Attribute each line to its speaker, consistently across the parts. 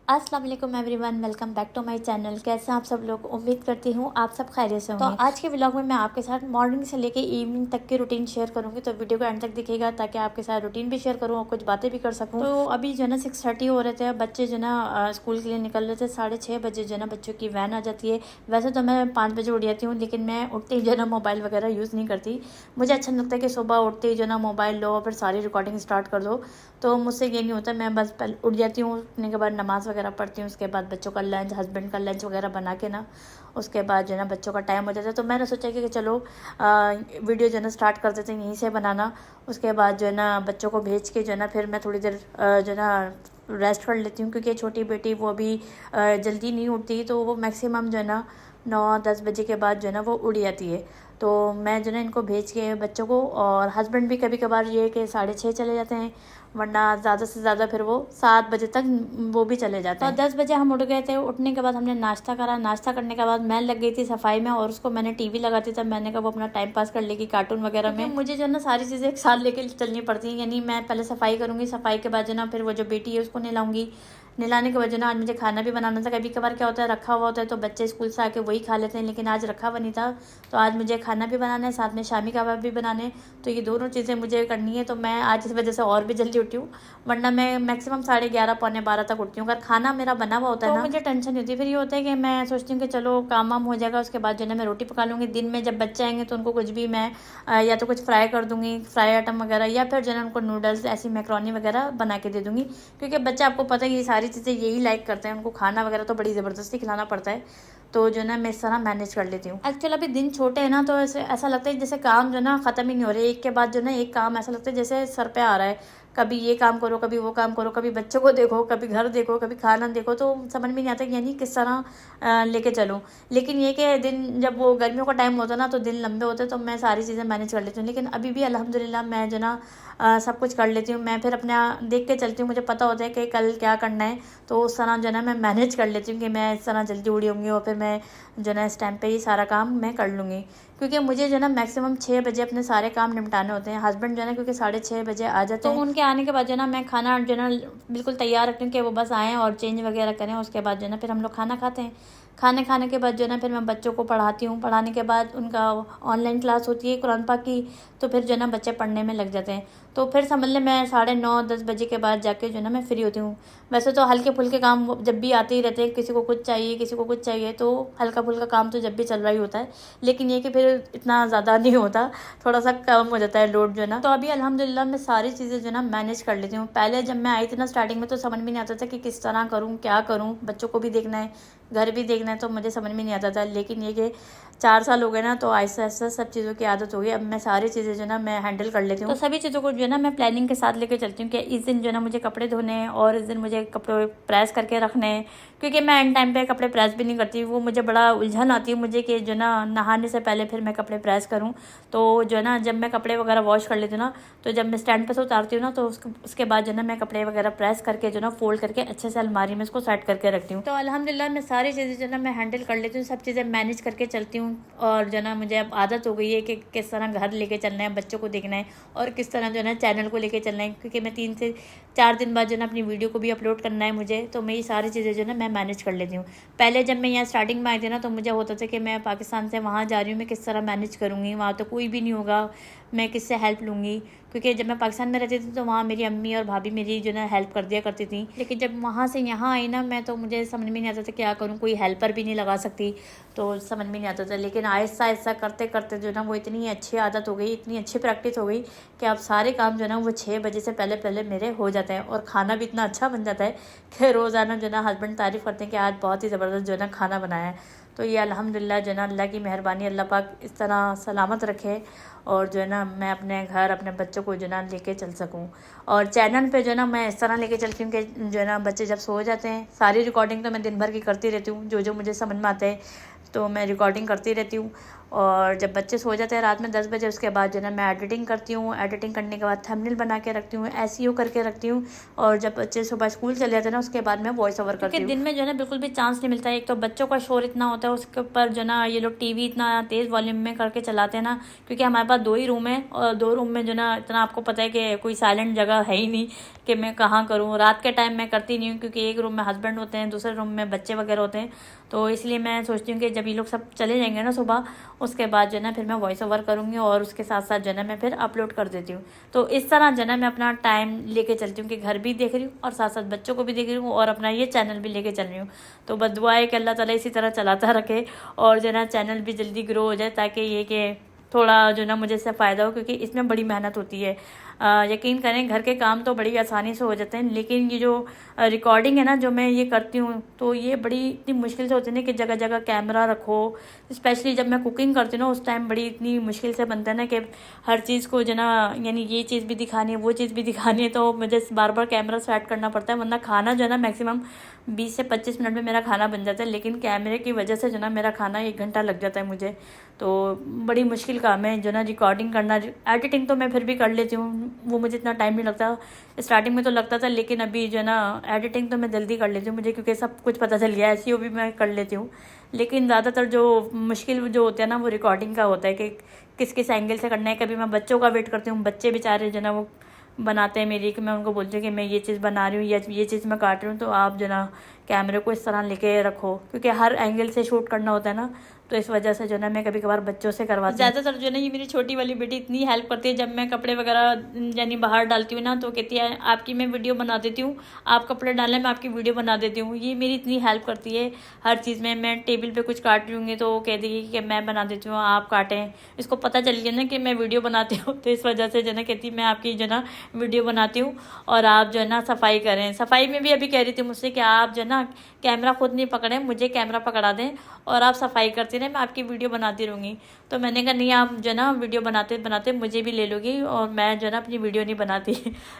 Speaker 1: अस्सलाम वालेकुम everyone, welcome back to my channel. कैसे हैं आप सब लोग? उम्मीद करती हूँ आप सब खैरियत से होंगे। तो आज के व्लॉग में मैं आपके साथ मॉर्निंग से लेके इवनिंग तक की रूटीन शेयर करूंगी, तो वीडियो को एंड तक दिखेगा ताकि आपके साथ रूटीन भी शेयर करूँ और कुछ बातें भी कर सकूँ। तो अभी जो है ना 6:30 हो रहे थे, बच्चे जो ना स्कूल के लिए निकल रहे थे। 6:30 बजे जो है ना बच्चों की वैन आ जाती है। वैसे तो मैं 5 बजे उठ जाती हूँ, लेकिन मैं उठते ही जो है ना मोबाइल वगैरह यूज़ नहीं करती। मुझे अच्छा नहीं लगता कि सुबह उठते ही जो है ना मोबाइल लो और फिर सारी रिकॉर्डिंग स्टार्ट कर दो, तो मुझसे ये नहीं होता। मैं बस पहले उठ जाती हूँ, उठने के बाद नमाज़ वगैरह पढ़ती हूँ, उसके बाद बच्चों का लंच, हस्बैंड का लंच वगैरह बना के ना उसके बाद जो है ना बच्चों का टाइम हो जाता है। तो मैंने सोचा कि चलो वीडियो जो है ना स्टार्ट कर देते हैं यहीं से बनाना। उसके बाद जो है ना बच्चों को भेज के जो है ना फिर मैं थोड़ी देर जो है ना रेस्ट कर लेती हूँ, क्योंकि छोटी बेटी वो अभी जल्दी नहीं उठती, तो वो मैक्सिमम जो है ना 9-10 बजे के बाद जो है ना वो उड़ जाती है। तो मैं जो है इनको भेज के बच्चों को, और हस्बैंड भी कभी कभार ये कि 6:30 चले जाते हैं, वरना ज़्यादा से ज़्यादा फिर वो 7 बजे तक वो भी चले जाते हैं। तो 10 बजे हम उठ गए थे। उठने के बाद हमने नाश्ता करा। नाश्ता करने के बाद मैं लग गई थी सफाई में, और उसको मैंने टीवी लगाती था। मैंने कहा वो अपना टाइम पास कर लेगी कार्टून वगैरह में। मुझे जो है ना सारी चीज़ें एक साथ लेके चलनी पड़ती हैं, यानी मैं पहले सफाई करूँगी, सफाई के बाद जो ना फिर वो जो बेटी है उसको नहलाऊंगी। नहलाने के बाद जो ना आज मुझे खाना भी बनाना था। कभी कभार क्या होता है रखा हुआ होता है तो बच्चे स्कूल से आके वही खा लेते हैं, लेकिन आज रखा हुआ नहीं था, तो आज मुझे खाना भी बनाना है, साथ में शामी कबाब भी बनाने। तो ये दोनों चीज़ें मुझे करनी है, तो मैं आज इस वजह से और भी जल्दी उठी हूँ, वरना मैं मैक्सिमम 11:30 पौने 12 तक उठती हूँ। अगर खाना मेरा बना हुआ होता है ना, मुझे टेंशन नहीं होती। फिर ये होता है कि मैं सोचती हूँ कि चलो काम वाम हो जाएगा, उसके बाद जो है ना मैं रोटी पका लूँगी। दिन में जब बच्चे आएंगे तो उनको कुछ भी मैं या तो कुछ फ्राई कर दूँगी, फ्राई आइटम वगैरह, या फिर जो है उनको नूडल्स ऐसी मैक्रोनी वगैरह बना के दे दूँगी, क्योंकि बच्चे आपको पता है ये सारी चीज़ें यही लाइक करते हैं। उनको खाना वगैरह तो बड़ी ज़बरदस्ती खिलाना पड़ता है, तो जो है ना मैं इस तरह मैनेज कर लेती हूँ। एक्चुअली अभी दिन छोटे हैं ना, तो ऐसा लगता है जैसे काम जो है ना ख़त्म ही नहीं हो रहे, एक के बाद जो ना एक काम ऐसा लगता है जैसे सर पे आ रहा है। कभी ये काम करो, कभी वो काम करो, कभी बच्चों को देखो, कभी घर देखो, कभी खाना देखो, तो समझ में नहीं आता यानी किस तरह लेके चलूँ। लेकिन ये कि दिन जब वो गर्मियों का टाइम होता है ना तो दिन लंबे होते हैं, तो मैं सारी चीज़ें मैनेज कर लेती हूँ। लेकिन अभी भी अल्हम्दुलिल्लाह मैं जो ना सब कुछ कर लेती हूँ। मैं फिर अपना देख के चलती हूँ, मुझे पता होता है कि कल क्या करना है, तो उस तरह जो है ना मैं मैनेज कर लेती हूँ कि मैं इस तरह जल्दी उड़ी होंगी और फिर मैं जो ना इस टाइम पे ही सारा काम मैं कर लूँगी। क्योंकि मुझे जो ना मैक्सिमम 6 बजे अपने सारे काम निपटाने होते हैं। हस्बैंड जो है ना क्योंकि 6:30 बजे आ जाते हैं, तो उनके आने के बाद जो ना मैं खाना जो ना बिल्कुल तैयार रखती हूँ कि वो बस आएँ और चेंज वगैरह करें। उसके बाद जो ना फिर हम लोग खाना खाते हैं। खाने खाने के बाद जो ना फिर मैं बच्चों को पढ़ाती हूँ। पढ़ाने के बाद उनका ऑनलाइन क्लास होती है कुरान पाक की, तो फिर जो ना बच्चे पढ़ने में लग जाते हैं। तो फिर समझ लें मैं 9:30-10 बजे के बाद जाके जो ना मैं फ्री होती हूँ। वैसे तो हल्के फुल्के काम जब भी आते ही रहते हैं, किसी को कुछ चाहिए, किसी को कुछ चाहिए, तो हल्का फुल्का काम तो जब भी चल रहा ही होता है, लेकिन ये कि फिर इतना ज़्यादा नहीं होता, थोड़ा सा कम हो जाता है लोड जो है ना। तो अभी अल्हम्दुलिल्लाह मैं सारी चीज़ें जो ना मैनेज कर लेती हूँ। पहले जब मैं आई थी ना स्टार्टिंग में, तो समझ में नहीं आता था कि किस तरह करूँ, क्या करूँ, बच्चों को भी देखना है, घर भी देखना है, तो मुझे समझ में नहीं आता था। लेकिन ये कि 4 साल हो गए ना, तो आहिस्ता आहिस्ता सब चीज़ों की आदत हो गई। अब मैं सारी चीज़ें जो ना मैं हैंडल कर लेती हूँ। तो सभी चीज़ों को जो है ना मैं प्लानिंग के साथ लेके चलती हूँ कि इस दिन जो है ना मुझे कपड़े धोने हैं और इस दिन मुझे कपड़े प्रेस करके रखने हैं, क्योंकि मैं एंड टाइम पे कपड़े प्रेस भी नहीं करती। वो मुझे बड़ा उलझन आती है मुझे कि जो ना नहाने से पहले फिर मैं कपड़े प्रेस करूँ। तो जो है ना जब मैं कपड़े वगैरह वॉश कर लेती हूँ ना, तो जब मैं स्टैंड पर से उतारती हूँ ना, तो उसके बाद जो ना मैं कपड़े वगैरह प्रेस करके जो ना फोल्ड करके अच्छे से अलमारी में इसको सेट करके रखती हूँ। तो अल्हम्दुलिल्लाह मैं सारी चीज़ें जो ना मैं हैंडल कर लेती हूँ, सब चीज़ें मैनेज करके चलती हूँ। और जो ना मुझे अब आदत हो गई है कि किस तरह घर लेके चलना है, बच्चों को देखना है, और किस तरह जो है ना चैनल को लेके चलना है, क्योंकि मैं 3 से 4 दिन बाद जो ना अपनी वीडियो को भी अपलोड करना है मुझे। तो मैं ये सारी चीज़ें जो ना मैं मैनेज कर लेती हूँ। पहले जब मैं यहाँ स्टार्टिंग में आई थी ना, तो मुझे होता था कि मैं पाकिस्तान से वहाँ जा रही हूँ, मैं किस तरह मैनेज करूँगी, वहाँ तो कोई भी नहीं होगा, मैं किससे हेल्प लूँगी। क्योंकि जब मैं पाकिस्तान में रहती थी तो वहाँ मेरी अम्मी और भाभी मेरी जो ना हेल्प कर दिया करती थी, लेकिन जब वहाँ से यहाँ आई ना मैं, तो मुझे समझ में नहीं आता था क्या करूँ, कोई हेल्पर भी नहीं लगा सकती, तो समझ में नहीं आता था। लेकिन आहिस्ता आहिस्ता करते करते जो ना वो इतनी अच्छी आदत हो गई, इतनी अच्छी प्रैक्टिस हो गई कि अब सारे काम जो ना वो 6 बजे से पहले पहले मेरे हो जाते हैं, और खाना भी इतना अच्छा बन जाता है कि रोज़ाना जो ना हस्बैंड तारीफ़ करते हैं कि आज बहुत ही ज़बरदस्त जो ना खाना बनाया है। तो ये अल्हम्दुलिल्लाह जो ना अल्लाह की मेहरबानी, अल्लाह पाक इस तरह सलामत रखे, और जो है ना मैं अपने घर अपने बच्चों को जो ना लेके चल सकूं। और चैनल पे जो ना मैं इस तरह लेके चलती हूँ कि जो है ना बच्चे जब सो जाते हैं, सारी रिकॉर्डिंग तो मैं दिन भर की करती रहती हूँ, जो जो मुझे समझ में आता है तो मैं रिकॉर्डिंग करती रहती हूँ। और जब बच्चे सो जाते हैं रात में 10 बजे, उसके बाद जो है ना मैं एडिटिंग करती हूँ। एडिटिंग करने के बाद थंबनेल बना के रखती हूँ, SEO करके रखती हूँ। और जब बच्चे सुबह स्कूल चले जाते हैं ना, उसके बाद मैं वॉइस ओवर करती हूँ। दिन में जो है ना बिल्कुल भी चांस नहीं मिलता है। एक तो बच्चों का शोर इतना होता है, उसके ऊपर जो ना ये लोग TV इतना तेज़ वॉल्यूम में करके चलाते हैं ना, क्योंकि हमारे पास 2 ही रूम है और 2 रूम में जो ना इतना आपको पता है कि कोई साइलेंट जगह है ही नहीं कि मैं कहाँ करूँ। रात के टाइम मैं करती नहीं हूँ, क्योंकि एक रूम में हस्बैंड होते हैं, दूसरे रूम में बच्चे वगैरह होते हैं। तो इसलिए मैं सोचती हूँ कि जब ये लोग सब चले जाएंगे ना सुबह, उसके बाद जो है ना फिर मैं वॉइस ओवर करूँगी और उसके साथ साथ जो है ना मैं फिर अपलोड कर देती हूँ। तो इस तरह जो है ना मैं अपना टाइम लेके चलती हूँ कि घर भी देख रही हूँ और साथ साथ बच्चों को भी देख रही हूँ और अपना ये चैनल भी लेके चल रही हूँ। तो बस दुआ है कि अल्लाह ताला इसी तरह चलाता रखे और जो है ना चैनल भी जल्दी ग्रो हो जाए, ताकि ये कि थोड़ा जो ना मुझे इससे फ़ायदा हो, क्योंकि इसमें बड़ी मेहनत होती है। यकीन करें घर के काम तो बड़ी आसानी से हो जाते हैं, लेकिन ये जो रिकॉर्डिंग है ना जो मैं ये करती हूँ, तो ये बड़ी इतनी मुश्किल से होती है ना कि जगह जगह कैमरा रखो। स्पेशली जब मैं कुकिंग करती हूँ ना, उस टाइम बड़ी इतनी मुश्किल से बनता है ना कि हर चीज़ को जो ना, यानी ये चीज़ भी दिखानी है, वो चीज़ भी दिखानी है, तो मुझे बार बार कैमरा सेट करना पड़ता है। वरना खाना जो है ना मैक्सिमम 20 से 25 मिनट में मेरा खाना बन जाता है, लेकिन कैमरे की वजह से जो ना मेरा खाना 1 घंटा लग जाता है मुझे। तो बड़ी मुश्किल काम है जो ना रिकॉर्डिंग करना। एडिटिंग तो मैं फिर भी कर लेती हूँ, वो मुझे इतना टाइम नहीं लगता। स्टार्टिंग में तो लगता था, लेकिन अभी जो है ना एडिटिंग तो मैं जल्दी कर लेती हूँ मुझे, क्योंकि सब कुछ पता चल गया है। SEO भी मैं कर लेती हूँ, लेकिन ज़्यादातर जो मुश्किल जो होता है ना वो रिकॉर्डिंग का होता है कि किस किस एंगल से करना है। कभी मैं बच्चों का वेट करती हूँ, बच्चे बेचारे जो ना वो बनाते हैं मेरी, कि मैं उनको बोलती हूँ कि मैं ये चीज़ बना रही हूँ या ये चीज़ मैं काट रही हूँ, तो आप जो ना कैमरे को इस तरह लेके रखो, क्योंकि हर एंगल से शूट करना होता है ना। तो इस वजह से जो ना मैं कभी कभार बच्चों से करवाती हूँ। ज़्यादातर जो ना ये मेरी छोटी वाली बेटी इतनी हेल्प करती है, जब मैं कपड़े वगैरह यानी बाहर डालती हूँ ना, तो कहती है आपकी मैं वीडियो बना देती हूँ, आप कपड़े डालें मैं आपकी वीडियो बना देती हूँ। ये मेरी इतनी हेल्प करती है हर चीज़ में। मैं टेबल पे कुछ काट रही हूँगी तो वो कह देगी कि मैं बना देती हूँ, आप काटें। इसको पता चल गया ना कि मैं वीडियो बनाती हूँ, तो इस वजह से जो ना कहती मैं आपकी जो ना वीडियो बनाती हूँ और आप जो है ना सफाई करें। सफाई में भी अभी कह रही थी मुझसे कि आप जो ना कैमरा खुद नहीं पकड़ें, मुझे कैमरा पकड़ा दें और आप सफाई करती रहें, मैं आपकी वीडियो बनाती रहूँगी। तो मैंने कहा नहीं, आप जो ना वीडियो बनाते बनाते मुझे भी ले लोगी और मैं जो ना अपनी वीडियो नहीं बनाती।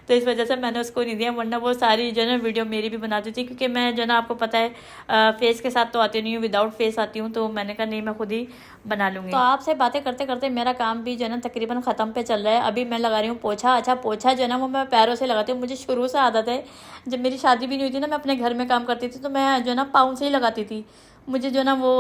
Speaker 1: तो इस वजह से मैंने उसको नहीं दिया, वरना वो सारी जो ना वीडियो मेरी भी बनाती थी, क्योंकि मैं जो ना आपको पता है फेस के साथ तो आती नहीं हूँ, विदाउट फेस आती हूँ। तो मैंने कहा नहीं, मैं खुद ही बना लूँगी। तो आपसे बातें करते करते मेरा काम भी जो है ना तकरीबन ख़त्म पे चल रहा है। अभी मैं लगा रही हूँ पोछा। अच्छा, पोछा जो है ना वो मैं पैरों से लगाती हूँ, मुझे शुरू से आदत है। जब मेरी शादी भी नहीं हुई थी ना, मैं अपने घर में काम करती थी, तो मैं जो है ना पाँव से ही लगाती थी। मुझे जो ना वो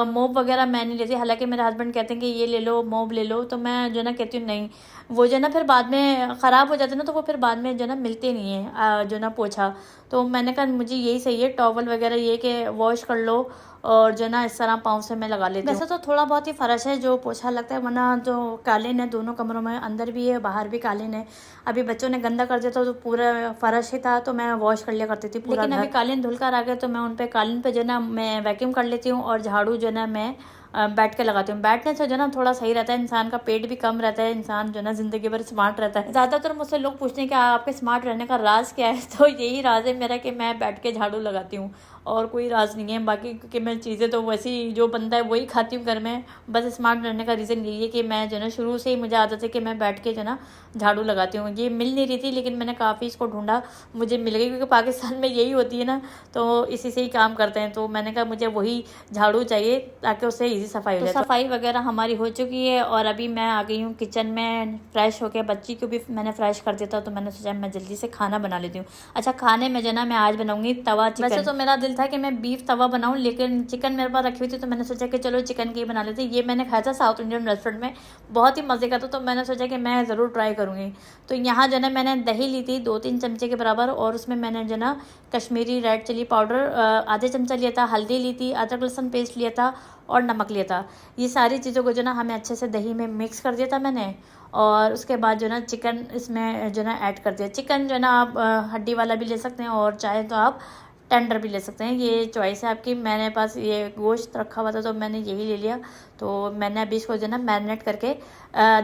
Speaker 1: मोब वगैरह मैं नहीं लेती। हालांकि मेरे हस्बैंड कहते हैं कि ये ले लो, मोब ले लो, तो मैं जो ना कहती हूँ नहीं, वो जो ना फिर बाद में ख़राब हो जाते हैं ना, तो वो फिर बाद में जो ना मिलते नहीं है जो ना पोछा। तो मैंने कहा मुझे यही सही है, टॉवल वगैरह ये कि वॉश कर लो और जो ना इस तरह पाँव से मैं लगा लेती हूँ। वैसे तो थोड़ा बहुत ही फ़र्श है जो पोछा लगता है, वरना जो कालीन है दोनों कमरों में, अंदर भी है बाहर भी कालीन है। अभी बच्चों ने गंदा कर दिया था तो पूरा फ़र्श ही था, तो मैं वॉश कर लिया करती थी पूरा। लेकिन अभी कालीन धुल कर आ गए तो मैं उन पर कालीन पे जो ना मैं वैक्यूम कर लेती हूँ और झाड़ू जो ना मैं बैठ के लगाती हूँ। बैठने से जो ना थोड़ा सही रहता है, इंसान का पेट भी कम रहता है, इंसान जो ना ज़िंदगी भर स्मार्ट रहता है। ज़्यादातर मुझसे लोग पूछते हैं कि आपके स्मार्ट रहने का राज क्या है, तो यही राज है मेरा कि मैं बैठ के झाड़ू लगाती हूँ, और कोई राज नहीं है। बाकी क्योंकि मैं चीज़ें तो वैसी जो बनता है वही खाती हूँ घर में। बस स्मार्ट रहने का रीज़न यही है कि मैं जो ना शुरू से ही मुझे आदत है कि मैं बैठ के जो ना झाड़ू लगाती हूँ। ये मिल नहीं रही थी, लेकिन मैंने काफ़ी इसको ढूंढा, मुझे मिल गई, क्योंकि पाकिस्तान में यही होती है ना, तो इसी से ही काम करते हैं। तो मैंने कहा मुझे वही झाड़ू चाहिए ताकि उससे ईजी सफाई हो जाए। तो सफाई वगैरह हमारी हो चुकी है और अभी मैं आ गई हूँ किचन में फ्रेश होकर। बच्ची को भी मैंने फ्रेश कर दिया था, तो मैंने सोचा मैं जल्दी से खाना बना लेती हूँ। अच्छा, खाने में जो ना मैं आज बनाऊंगी तवा चिकन। वैसे तो मेरा दिल था कि मैं बीफ तवा बनाऊं, लेकिन चिकन मेरे पास रखी हुई थी, तो मैंने सोचा कि चलो चिकन की ही बना लेते। ये मैंने खाया था साउथ इंडियन रेस्टोरेंट में, बहुत ही मज़े का था, तो मैंने सोचा कि मैं ज़रूर ट्राई करूँगी। तो यहाँ जो ना मैंने दही ली थी 2-3 चमचे के बराबर, और उसमें मैंने जो ना कश्मीरी रेड चिली पाउडर आधे चमचा लिया था, हल्दी ली थी, अदरक लहसुन पेस्ट लिया था और नमक लिया था। ये सारी चीज़ों को जो ना हमें अच्छे से दही में मिक्स कर दिया था मैंने, और उसके बाद जो ना चिकन इसमें जो ना ऐड कर दिया। चिकन जो ना आप हड्डी वाला भी ले सकते हैं और चाहे तो आप टेंडर भी ले सकते हैं, ये चॉइस है आपकी। मैंने पास ये गोश्त रखा हुआ था तो मैंने यही ले लिया। तो मैंने अभी इसको जो ना मैरिनेट करके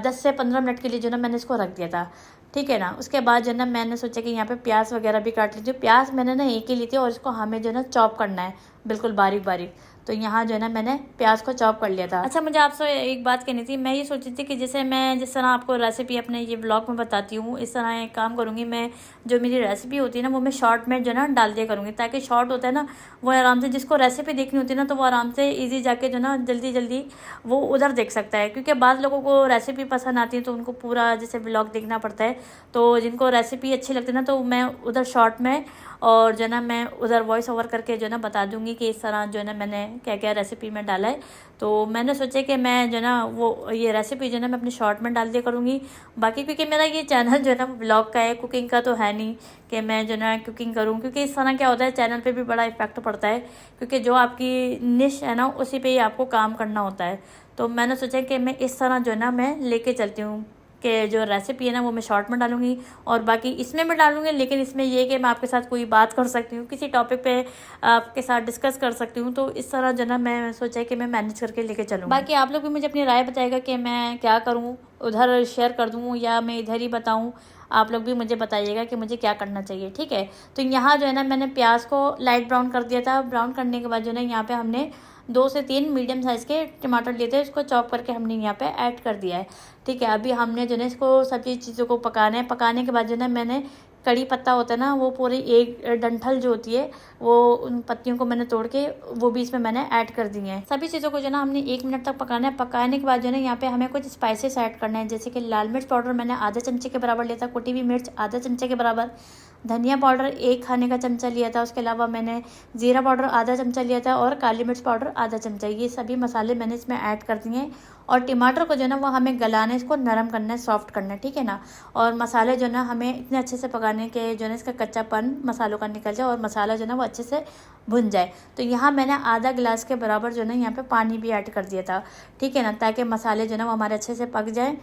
Speaker 1: 10 से 15 मिनट के लिए जो ना मैंने इसको रख दिया था, ठीक है ना। उसके बाद जो ना मैंने सोचा कि यहाँ पे प्याज वगैरह भी काट लीजिए। प्याज मैंने ना एक ही ली थी और इसको हमें जो ना चॉप करना है बिल्कुल बारीक बारीक। तो यहाँ जो है ना मैंने प्याज को चॉप कर लिया था। अच्छा, मुझे आपसे एक बात कहनी थी। मैं ये सोची थी कि जैसे मैं जिस तरह आपको रेसिपी अपने ये ब्लॉग में बताती हूँ, इस तरह एक काम करूँगी मैं, जो मेरी रेसिपी होती है ना वो मैं शॉर्ट में जो है ना डाल दिया करूँगी, ताकि शॉर्ट होता है ना वो आराम से, जिसको रेसिपी देखनी होती है ना तो वो आराम से ईजी जाके जो ना जल्दी जल्दी वो उधर देख सकता है। क्योंकि बाद लोगों को रेसिपी पसंद आती है तो उनको पूरा जैसे ब्लॉग देखना पड़ता है। तो जिनको रेसिपी अच्छी लगती है ना तो मैं उधर शॉर्ट में और जो है ना मैं उधर वॉइस ओवर करके जो है ना बता दूंगी कि इस तरह जो है ना मैंने क्या क्या रेसिपी में डाला है। तो मैंने सोचा कि मैं जो है ना वो ये रेसिपी जो है ना मैं अपने शॉर्ट में डाल दिया करूँगी। बाकी क्योंकि मेरा ये चैनल जो है ना ब्लॉग का है, कुकिंग का तो है नहीं कि मैं जो है ना कुकिंग करूँ, क्योंकि इस तरह क्या होता है चैनल पे भी बड़ा इफेक्ट पड़ता है, क्योंकि जो आपकी निश है ना उसी पे ही आपको काम करना होता है। तो मैंने सोचा कि मैं इस तरह जो है ना मैं लेके चलती हूँ कि जो रेसिपी है ना वो मैं शॉर्ट में डालूंगी और बाकी इसमें मैं डालूंगी। लेकिन इसमें ये कि मैं आपके साथ कोई बात कर सकती हूँ, किसी टॉपिक पे आपके साथ डिस्कस कर सकती हूँ। तो इस तरह जो ना मैं सोचा कि मैं मैनेज करके लेके चलूँ। बाकी आप लोग भी मुझे अपनी राय बताएगा कि मैं क्या करूँ, उधर शेयर कर दूँ या मैं इधर ही बताऊँ। आप लोग भी मुझे बताइएगा कि मुझे क्या करना चाहिए, ठीक है। तो यहाँ जो है ना मैंने प्याज को लाइट ब्राउन कर दिया था। ब्राउन करने के बाद जो है ना यहाँ पे हमने 2 से 3 मीडियम साइज़ के टमाटर लिए थे, उसको चॉप करके हमने यहाँ पे ऐड कर दिया है, ठीक है। अभी हमने जो है इसको सभी चीज़ों को पकाना है। पकाने के बाद जो है मैंने कड़ी पत्ता होता है ना वो पूरी एक डंठल जो होती है वो उन पत्तियों को मैंने तोड़ के वो भी इसमें मैंने ऐड कर दी हैं। सभी चीज़ों को जो ना हमने 1 मिनट तक पकाना है। पकाने के बाद जो है यहाँ पे हमें कुछ स्पाइसेस ऐड करना है, जैसे कि लाल मिर्च पाउडर मैंने आधा चमचे के बराबर लिया था, कुटी हुई मिर्च आधा चमचे के बराबर, धनिया पाउडर 1 खाने का चमचा लिया था, उसके अलावा मैंने जीरा पाउडर आधा चमचा लिया था और काली मिर्च पाउडर आधा चमचा। ये सभी मसाले मैंने इसमें ऐड कर दिए हैं। और टमाटर को जो है ना वो हमें गलाना है, इसको नरम करना है, सॉफ्ट करना है, ठीक है ना। और मसाले जो है ना हमें इतने अच्छे से पकाने के जो है ना इसका कच्चापन मसालों का निकल जाए और मसाला जो है ना वो अच्छे से भुन जाए। तो यहाँ मैंने आधा गिलास के बराबर जो है ना यहाँ पे पानी भी ऐड कर दिया था, ठीक है ना, ताकि मसाले जो है ना वो हमारे अच्छे से पक जाए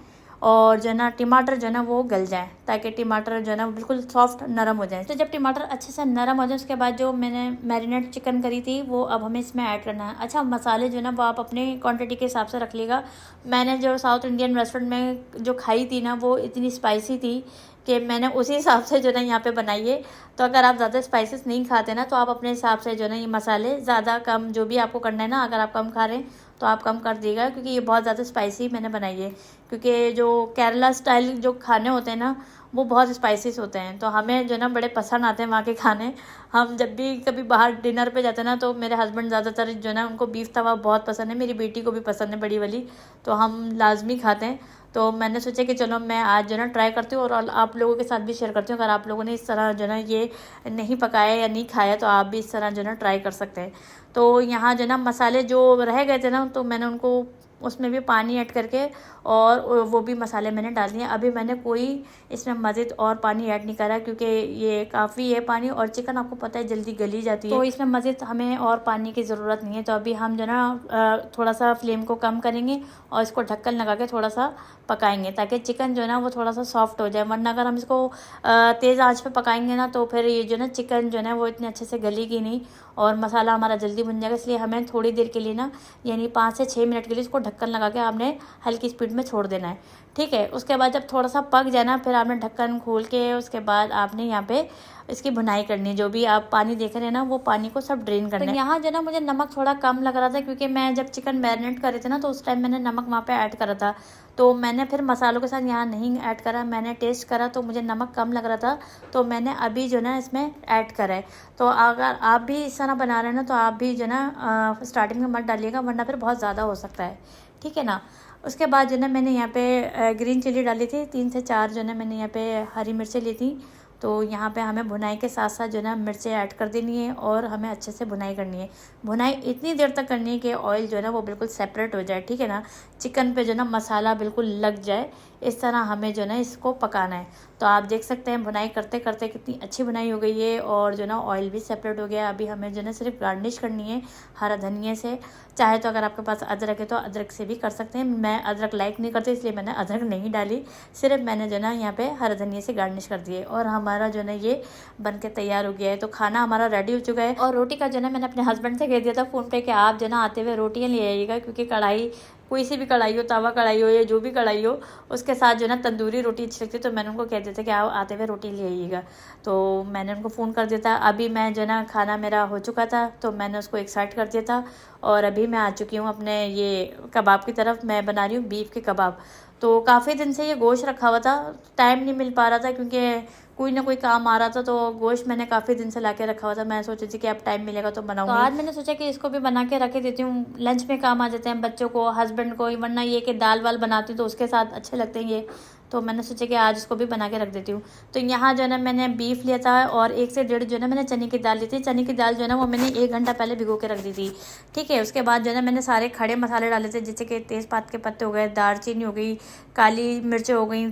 Speaker 1: और जो है ना टमाटर जो है ना वो गल जाए, ताकि टमाटर जो है ना बिल्कुल सॉफ्ट नरम हो जाए। तो जब टमाटर अच्छे से नरम हो जाए उसके बाद जो मैंने मैरिनेट चिकन करी थी वो अब हमें इसमें ऐड करना है। अच्छा, मसाले जो है ना वो आप अपने क्वांटिटी के हिसाब से रख लीजिएगा। मैंने जो साउथ इंडियन रेस्टोरेंट में जो खाई थी ना वो इतनी स्पाइसी थी कि मैंने उसी हिसाब से जो है ना यहाँ पे बनाई है। तो अगर आप ज़्यादा स्पाइसेस नहीं खाते ना तो आप अपने हिसाब से जो है ना ये मसाले ज़्यादा कम जो भी आपको करना है ना, अगर आप कम खा रहे हैं तो आप कम कर दीजिएगा, क्योंकि ये बहुत ज़्यादा स्पाइसी मैंने बनाई है। क्योंकि जो केरला स्टाइल जो खाने होते हैं ना वो बहुत स्पाइसीस होते हैं, तो हमें जो ना बड़े पसंद आते हैं वहाँ के खाने। हम जब भी कभी बाहर डिनर पे जाते हैं ना तो मेरे हस्बैंड ज़्यादातर जो है ना उनको बीफ तवा बहुत पसंद है, मेरी बेटी को भी पसंद है बड़ी वाली, तो हम लाजमी खाते हैं। तो मैंने सोचा कि चलो मैं आज जो है ना ट्राई करती हूँ और आप लोगों के साथ भी शेयर करती हूँ। अगर आप लोगों ने इस तरह जो है ना ये नहीं पकाया या नहीं खाया तो आप भी इस तरह जो है ना ट्राई कर सकते हैं। तो यहाँ जो है ना मसाले जो रह गए थे ना तो मैंने उनको उसमें भी पानी ऐड करके और वो भी मसाले मैंने डाल दिए। अभी मैंने कोई इसमें मज़ीद और पानी ऐड नहीं करा, क्योंकि ये काफ़ी है पानी और चिकन आपको पता है जल्दी गली जाती है, तो इसमें मज़ीद हमें और पानी की ज़रूरत नहीं है। तो अभी हम जो ना थोड़ा सा फ्लेम को कम करेंगे और इसको ढक्कन लगा के थोड़ा सा पकाएंगे, ताकि चिकन जो है ना वो थोड़ा सा सॉफ्ट हो जाए। वरना अगर हम इसको तेज़ आंच पे पकाएंगे ना तो फिर ये जो ना चिकन जो है वो इतने अच्छे से गलेगी नहीं और मसाला हमारा जल्दी भुन जाएगा। इसलिए हमें थोड़ी देर के लिए ना यानी 5 से 6 मिनट के लिए इसको ढक्कन लगा के आपने हल्की स्पीड में छोड़ देना है, ठीक है। उसके बाद जब थोड़ा सा पक जाए ना फिर आपने ढक्कन खोल के उसके बाद आपने यहाँ पे इसकी भुनाई करनी है। जो भी आप पानी देख रहे हैं ना वो पानी को सब ड्रेन करना है। तो यहाँ जो ना मुझे नमक थोड़ा कम लग रहा था, क्योंकि मैं जब चिकन मैरिनेट कर रहे थे ना तो उस टाइम मैंने नमक वहाँ पे ऐड करा था, तो मैंने फिर मसालों के साथ यहाँ नहीं ऐड करा। मैंने टेस्ट करा तो मुझे नमक कम लग रहा था, तो मैंने अभी जो ना इसमें ऐड करा है। तो अगर आप भी इस तरह बना रहे हैं ना तो आप भी जो ना स्टार्टिंग में मत डालिएगा, वरना फिर बहुत ज़्यादा हो सकता है, ठीक है ना। उसके बाद जो ना मैंने यहाँ पे ग्रीन चिली डाली थी, 3 से 4 जो ना मैंने यहाँ पे हरी मिर्चें ली थी। तो यहाँ पे हमें भुनाई के साथ साथ जो ना मिर्चें ऐड कर देनी है और हमें अच्छे से भुनाई करनी है। भुनाई इतनी देर तक करनी है कि ऑयल जो है ना वो बिल्कुल सेपरेट हो जाए, ठीक है ना, चिकन पे जो ना मसाला बिल्कुल लग जाए, इस तरह हमें जो ना इसको पकाना है। तो आप देख सकते हैं भुनाई करते करते कितनी अच्छी भुनाई हो गई है और जो ना ऑयल भी सेपरेट हो गया। अभी हमें जो ना सिर्फ गार्निश करनी है हरा धनिया से। चाहे तो अगर आपके पास अदरक है तो अदरक से भी कर सकते हैं। मैं अदरक लाइक नहीं करती इसलिए मैंने अदरक नहीं डाली, सिर्फ मैंने जो ना यहाँ पे हरा धनिया से गार्निश कर दिए और हमारा जो ना ये बन के तैयार हो गया है। तो खाना हमारा रेडी हो चुका है। और रोटी का जो ना मैंने अपने हस्बैंड से कह दिया था फ़ोन पे कि आप जो ना आते हुए रोटियाँ ले आइएगा, क्योंकि कढ़ाई कोई सी भी कढ़ाई हो, तवा कढ़ाई हो या जो भी कढ़ाई हो, उसके साथ जो है ना तंदूरी रोटी अच्छी लगती है। तो मैंने उनको कह दिया था कि आप आते हुए रोटी ले आइएगा। तो मैंने उनको फ़ोन कर दिया था। अभी मैं जो है ना खाना मेरा हो चुका था, तो मैंने उसको एक साइड कर दिया था और अभी मैं आ चुकी हूँ अपने ये कबाब की तरफ। मैं बना रही हूँ बीफ के कबाब। तो काफ़ी दिन से ये गोश्त रखा हुआ था, टाइम नहीं मिल पा रहा था क्योंकि कोई ना कोई काम आ रहा था। तो गोश्त मैंने काफ़ी दिन से ला के रखा हुआ था। मैं सोची थी कि अब टाइम मिलेगा तो बनाऊंगी। तो आज मैंने सोचा कि इसको भी बना के रख देती हूँ, लंच में काम आ जाते हैं बच्चों को, हस्बैंड को। वरना ये कि दाल वाल बनाती हूँ तो उसके साथ अच्छे लगते हैं ये। तो मैंने सोचा कि आज इसको भी बना के रख देती हूँ। तो यहाँ जो है ना मैंने बीफ लिया था और 1 से 1.5 जो है ना मैंने चने की दाल ली थी। चने की दाल जो है ना वो मैंने 1 घंटा पहले भिगो के रख दी थी। ठीक है, उसके बाद जो है ना मैंने सारे खड़े मसाले डाले थे, जैसे कि तेज़पात के पत्ते हो गए, दालचीनी हो गई, काली मिर्च हो गई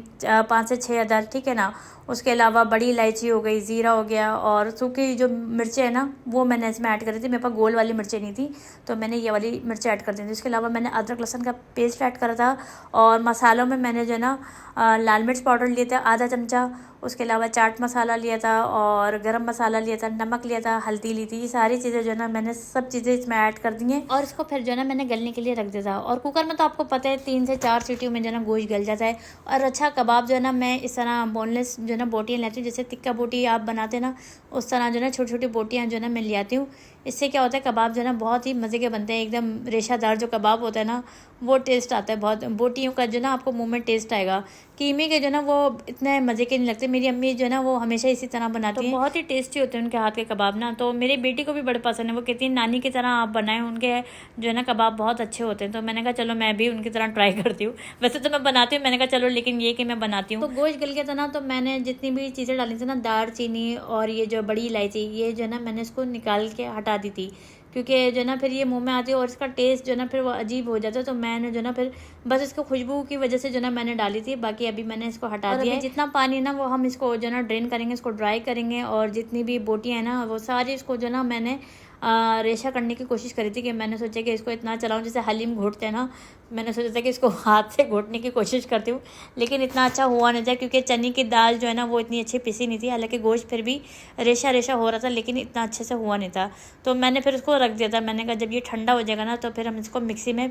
Speaker 1: 5 से 6 अदर, ठीक है ना। उसके अलावा बड़ी इलायची हो गई, ज़ीरा हो गया और सूखी जो मिर्चें हैं ना वो मैंने इसमें ऐड करी थी। मेरे पास गोल वाली मिर्चें नहीं थी तो मैंने ये वाली मिर्चें ऐड कर दी थी। उसके अलावा मैंने अदरक लहसुन का पेस्ट ऐड करा था और मसालों में मैंने जो है ना लाल मिर्च पाउडर लिया था आधा चमचा, उसके अलावा चाट मसाला लिया था और गरम मसाला लिया था, नमक लिया था, हल्दी ली थी। ये सारी चीज़ें जो है ना मैंने सब चीज़ें इसमें ऐड कर दी हैं और इसको फिर जो है ना मैंने गलने के लिए रख दिया था। और कुकर में तो आपको पता है 3 से 4 सीटियों में जो है ना गोश्त गल जाता है। और अच्छा कबाब जो है ना मैं इस तरह बोनलेस जो है ना बोटियाँ लेती हूँ, जैसे टिक्का बोटी आप बनाते हैं ना उस तरह जो है ना छोटी छोटी बोटियाँ जो है ना मैं ले आती हूँ। इससे क्या होता है कबाब जो है ना बहुत ही मज़े के बनते हैं, एकदम रेशादार जो कबाब होता है ना वो टेस्ट आता है बहुत। बोटियों का जो ना आपको मुंह में टेस्ट आएगा। कीमे के जो ना वो इतने मज़े के नहीं लगते। मेरी अम्मी जो है ना वो हमेशा इसी तरह बनाती है, तो बहुत ही टेस्टी होते हैं उनके हाथ के कबाब ना। तो मेरी बेटी को भी बड़े पसंद है, वो कहती है नानी की तरह आप बनाए, उनके जो है ना कबाब बहुत अच्छे होते हैं। तो मैंने कहा चलो मैं भी उनकी तरह ट्राई करती हूँ। वैसे तो मैं बनाती हूँ, मैंने कहा चलो लेकिन ये कि मैं बनाती हूँ। तो गोश्त गल गया था ना, तो मैंने जितनी भी चीज़ें डाली थी ना, दालचीनी और ये जो बड़ी इलायची, ये जो है ना मैंने इसको निकाल के हटा दी थी क्योंकि जो ना फिर ये मुंह में आती है और इसका टेस्ट जो ना फिर वो अजीब हो जाता है। तो मैंने जो ना फिर बस इसको खुशबू की वजह से जो ना मैंने डाली थी, बाकी अभी मैंने इसको हटा दिया है। जितना पानी है ना वो हम इसको जो ना ड्रेन करेंगे, इसको ड्राई करेंगे और जितनी भी बोटियाँ हैं ना वो सारी इसको जो ना मैंने रेशा करने की कोशिश करी थी कि मैंने सोचा कि इसको इतना चलाऊं जैसे हलीम घोटते हैं ना। मैंने सोचा था कि इसको हाथ से घोटने की कोशिश करती हूँ, लेकिन इतना अच्छा हुआ नहीं था क्योंकि चने की दाल जो है ना वो इतनी अच्छी पिसी नहीं थी। हालांकि गोश्त फिर भी रेशा रेशा हो रहा था लेकिन इतना अच्छे से हुआ नहीं था। तो मैंने फिर उसको रख दिया था। मैंने कहा जब ये ठंडा हो जाएगा ना तो फिर हम इसको मिक्सी में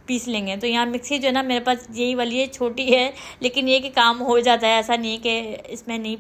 Speaker 1: पीस लेंगे। तो यहाँ मिक्सी जो है ना मेरे पास यही वाली है, छोटी है, लेकिन ये कि काम हो जाता है, ऐसा नहीं कि इसमें नहीं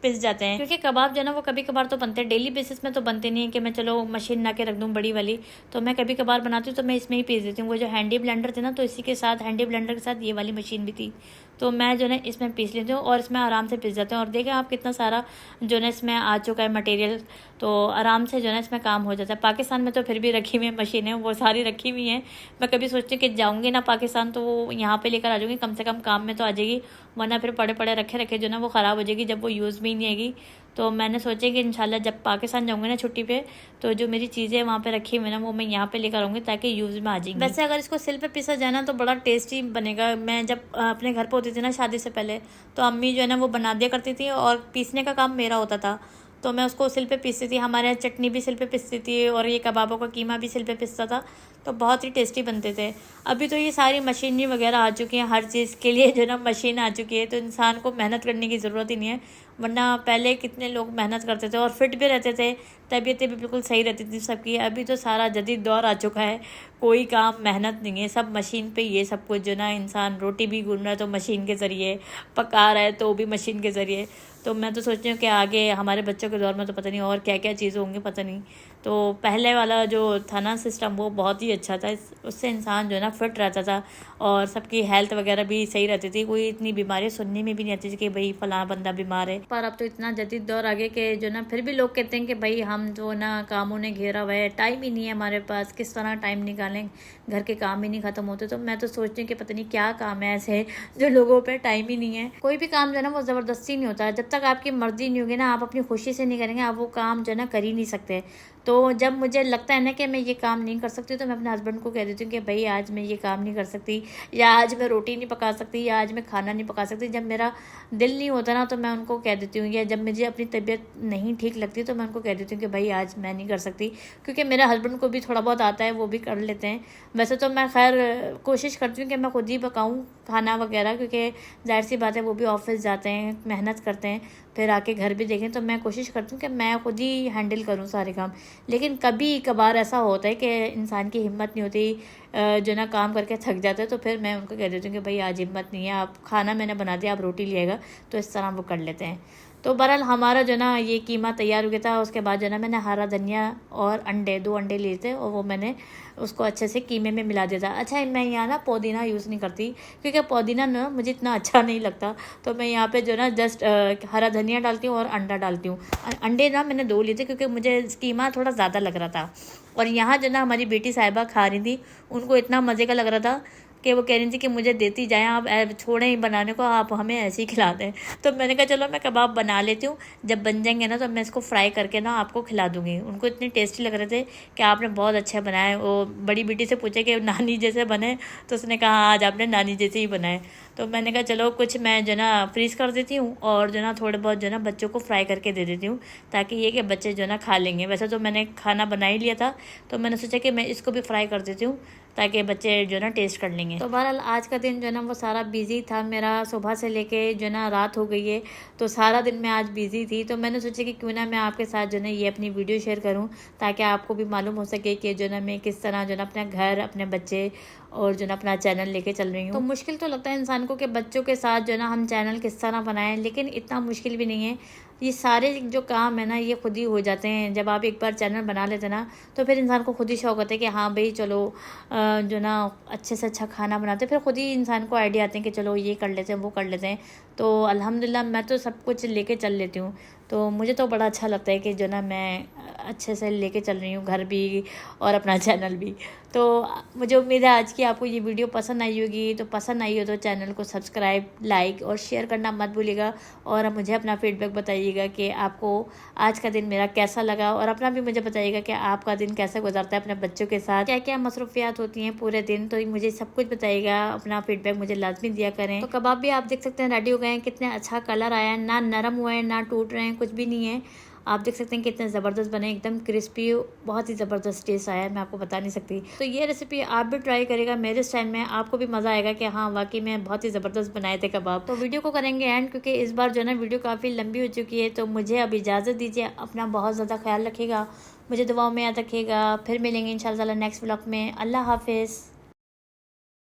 Speaker 1: पिस जाते हैं। क्योंकि कबाब जो है ना वो कभी कभार तो बनते हैं, डेली बेसिस में तो बनते नहीं है कि मैं चलो मशीन ला के रख दूँ बड़ी वाली। तो मैं कभी कभार बनाती हूँ तो मैं इसमें ही पीस देती हूँ। वो जो हैंडी ब्लेंडर थे ना, तो इसी के साथ हैंडी ब्लेंडर के साथ ये वाली मशीन भी थी, तो मैं जो है इसमें पीस लेती हूँ और इसमें आराम से पीस जाते हैं। और देखें आप कितना सारा जो है इसमें आ चुका है मटेरियल, तो आराम से जो है इसमें काम हो जाता है। पाकिस्तान में तो फिर भी रखी हुई मशीनें वो सारी रखी हुई हैं। मैं कभी सोचती हूँ कि जाऊँगी ना पाकिस्तान तो वो यहाँ पे लेकर आ जाऊँगी, कम से कम काम में तो आ जाएगी, वरना फिर पड़े पड़े रखे रखे जो ना वो ख़राब हो जाएगी जब वो यूज़ भी नहीं आएगी। तो मैंने सोचा कि इंशाल्लाह जब पाकिस्तान जाऊँगी ना छुट्टी पे, तो जो मेरी चीज़ें वहाँ पे रखी हुई ना वो मैं यहाँ पे लेकर आऊँगी ताकि यूज़ में आ जाएंगी। वैसे अगर इसको सिल पे पीसा जाए ना तो बड़ा टेस्टी बनेगा। मैं जब अपने घर पे होती थी ना शादी से पहले, तो अम्मी जो है ना वो बना दिया करती थी और पीसने का काम मेरा होता था। तो मैं उसको सिल पे पीसती थी। हमारे यहाँ चटनी भी सिल पे पीसती थी और ये कबाबों का कीमा भी सिल पे पीसता था, तो बहुत ही टेस्टी बनते थे। अभी तो ये सारी मशीनरी वगैरह आ चुकी हैं, हर चीज़ के लिए जो ना मशीन आ चुकी है, तो इंसान को मेहनत करने की ज़रूरत ही नहीं है। वरना पहले कितने लोग मेहनत करते थे और फिट भी रहते थे, तबीयतें भी बिल्कुल सही रहती थी सबकी। अभी तो सारा जदीद दौर आ चुका है, कोई काम मेहनत नहीं है, सब मशीन पे ये सब कुछ जो ना। इंसान रोटी भी गूंद रहा है तो मशीन के ज़रिए, पका रहा है तो भी मशीन के ज़रिए। तो मैं तो सोचती हूँ कि आगे हमारे बच्चों के दौर में तो पता नहीं और क्या क्या चीज़ें होंगी, पता नहीं। तो पहले वाला जो था ना सिस्टम वो बहुत ही अच्छा था, उससे इंसान जो है ना फिट रहता था और सबकी हेल्थ वगैरह भी सही रहती थी। कोई इतनी बीमारी सुनने में भी नहीं आती थी कि भाई फलाना बंदा बीमार है। पर अब तो इतना जदीद दौर आगे के जो ना फिर भी लोग कहते हैं कि भाई हम जो ना कामों ने घेरा हुआ है, टाइम ही नहीं है हमारे पास, किस तरह टाइम निकालें, घर के काम ही नहीं ख़त्म होते। तो मैं तो सोचती हूँ कि पता नहीं क्या काम है ऐसे जो लोगों पर टाइम ही नहीं है। कोई भी काम जो है ना वो ज़बरदस्ती नहीं होता, जब तक आपकी मर्जी नहीं होगी ना, आप अपनी खुशी से नहीं करेंगे, आप वो काम जो है ना कर ही नहीं सकते। तो जब मुझे लगता है ना कि मैं ये काम नहीं कर सकती, तो मैं अपने हस्बैंड को कह देती हूँ कि भाई आज मैं ये काम नहीं कर सकती, या आज मैं रोटी नहीं पका सकती, या आज मैं खाना नहीं पका सकती। जब मेरा दिल नहीं होता ना तो मैं उनको कह देती हूँ, या जब मुझे अपनी तबीयत नहीं ठीक लगती तो मैं उनको कह देती हूँ कि भाई आज मैं नहीं कर सकती। क्योंकि मेरे हस्बैंड को भी थोड़ा बहुत आता है, वो भी कर लेते हैं। वैसे तो मैं खैर कोशिश करती हूँ कि मैं खुद ही पकाऊँ खाना वगैरह, क्योंकि जाहिर सी बात है वो भी ऑफिस जाते हैं, मेहनत करते हैं, फिर आके घर भी देखें, तो मैं कोशिश करती हूँ कि मैं खुद ही हैंडल करूँ सारे काम। लेकिन कभी कभार ऐसा होता है कि इंसान की हिम्मत नहीं होती, जो ना काम करके थक जाता है, तो फिर मैं उनको कह देती हूँ कि भाई आज हिम्मत नहीं है, आप खाना मैंने बना दिया, आप रोटी लिएगा, तो इस तरह वो कर लेते हैं। तो बहरहाल हमारा जो ना ये कीमा तैयार हो गया था। उसके बाद जो ना मैंने हरा धनिया और अंडे, 2 अंडे लिए थे और वो मैंने उसको अच्छे से कीमे में मिला दिया था। अच्छा, मैं यहाँ ना पुदीना यूज़ नहीं करती क्योंकि पुदीना ना मुझे इतना अच्छा नहीं लगता, तो मैं यहाँ पे जो ना जस्ट हरा धनिया डालती हूँ और अंडा डालती हूँ। अंडे ना मैंने 2 लिए थे क्योंकि मुझे कीमा थोड़ा ज़्यादा लग रहा था। और यहाँ जो ना हमारी बेटी साहिबा खा रही थी, उनको इतना मज़े का लग रहा था कि वो कह रही थी कि मुझे देती जाएँ, आप छोड़ें ही बनाने को, आप हमें ऐसे ही खिला दें। तो मैंने कहा चलो मैं कबाब बना लेती हूँ, जब बन जाएंगे ना तो मैं इसको फ्राई करके ना आपको खिला दूँगी। उनको इतने टेस्टी लग रहे थे कि आपने बहुत अच्छे बनाए। वो बड़ी बेटी से पूछे कि नानी जैसे बने, तो उसने कहा हाँ, आज आपने नानी जैसे ही बनाए। तो मैंने कहा चलो कुछ मैं जो ना फ्रीज़ कर देती हूँ और जो ना थोड़े बहुत जो ना बच्चों को फ्राई करके दे देती हूँ, ताकि ये कि बच्चे जो ना खा लेंगे। वैसे तो मैंने खाना बना ही लिया था, तो मैंने सोचा कि मैं इसको भी फ्राई कर देती हूँ ताकि बच्चे जो ना टेस्ट कर लेंगे। तो बहरहाल आज का दिन जो ना वो सारा बिज़ी था मेरा, सुबह से लेके जो ना रात हो गई है, तो सारा दिन मैं आज बिज़ी थी। तो मैंने सोचा कि क्यों ना मैं आपके साथ जो ना ये अपनी वीडियो शेयर करूं, ताकि आपको भी मालूम हो सके कि जो ना मैं किस तरह जो ना अपना घर, अपने बच्चे और जो ना अपना चैनल लेके चल रही हूँ। तो मुश्किल तो लगता है इंसान को कि बच्चों के साथ जो ना हम चैनल किस तरह बनाएं, लेकिन इतना मुश्किल भी नहीं है। ये सारे जो काम है ना ये खुद ही हो जाते हैं। जब आप एक बार चैनल बना लेते ना, तो फिर इंसान को खुद ही शौक होता है कि हाँ भाई चलो जो ना अच्छे से अच्छा खाना बनाते हैं। फिर खुद ही इंसान को आइडिया आते हैं कि चलो ये कर लेते हैं, वो कर लेते हैं। तो अल्हम्दुलिल्लाह मैं तो सब कुछ लेके चल लेती हूँ। तो मुझे तो बड़ा अच्छा लगता है कि जो ना मैं अच्छे से लेके चल रही हूँ, घर भी और अपना चैनल भी। तो मुझे उम्मीद है आज की आपको ये वीडियो पसंद आई होगी। तो पसंद आई हो तो चैनल को सब्सक्राइब, लाइक और शेयर करना मत भूलिएगा। और मुझे अपना फीडबैक बताइएगा कि आपको आज का दिन मेरा कैसा लगा, और अपना भी मुझे बताइएगा कि आपका दिन कैसे गुजरता है अपने बच्चों के साथ, क्या क्या मसरूफियात होती हैं पूरे दिन। तो मुझे सब कुछ बताइएगा, अपना फीडबैक मुझे लाजमी दिया करें। तो कबाब भी आप देख सकते हैं रेडी हो गए हैं, कितने अच्छा कलर आया है, ना नरम हुए हैं ना टूट रहे हैं, कुछ भी नहीं है। आप देख सकते हैं कितने ज़बरदस्त बने, एकदम क्रिस्पी, बहुत ही ज़बरदस्त टेस्ट आया है, मैं आपको बता नहीं सकती। तो ये रेसिपी आप भी ट्राई करेगा मेरे स्टाइल में, आपको भी मज़ा आएगा कि हाँ वाकई में बहुत ही ज़बरदस्त बनाए थे कबाब। तो वीडियो को करेंगे एंड, क्योंकि इस बार जो है ना वीडियो काफ़ी लंबी हो चुकी है। तो मुझे अब इजाज़त दीजिए, अपना बहुत ज़्यादा ख्याल रखिएगा, मुझे दुआओं में याद रखिएगा। फिर मिलेंगे इंशाल्लाह नेक्स्ट व्लॉग में। अल्लाह हाफिज़।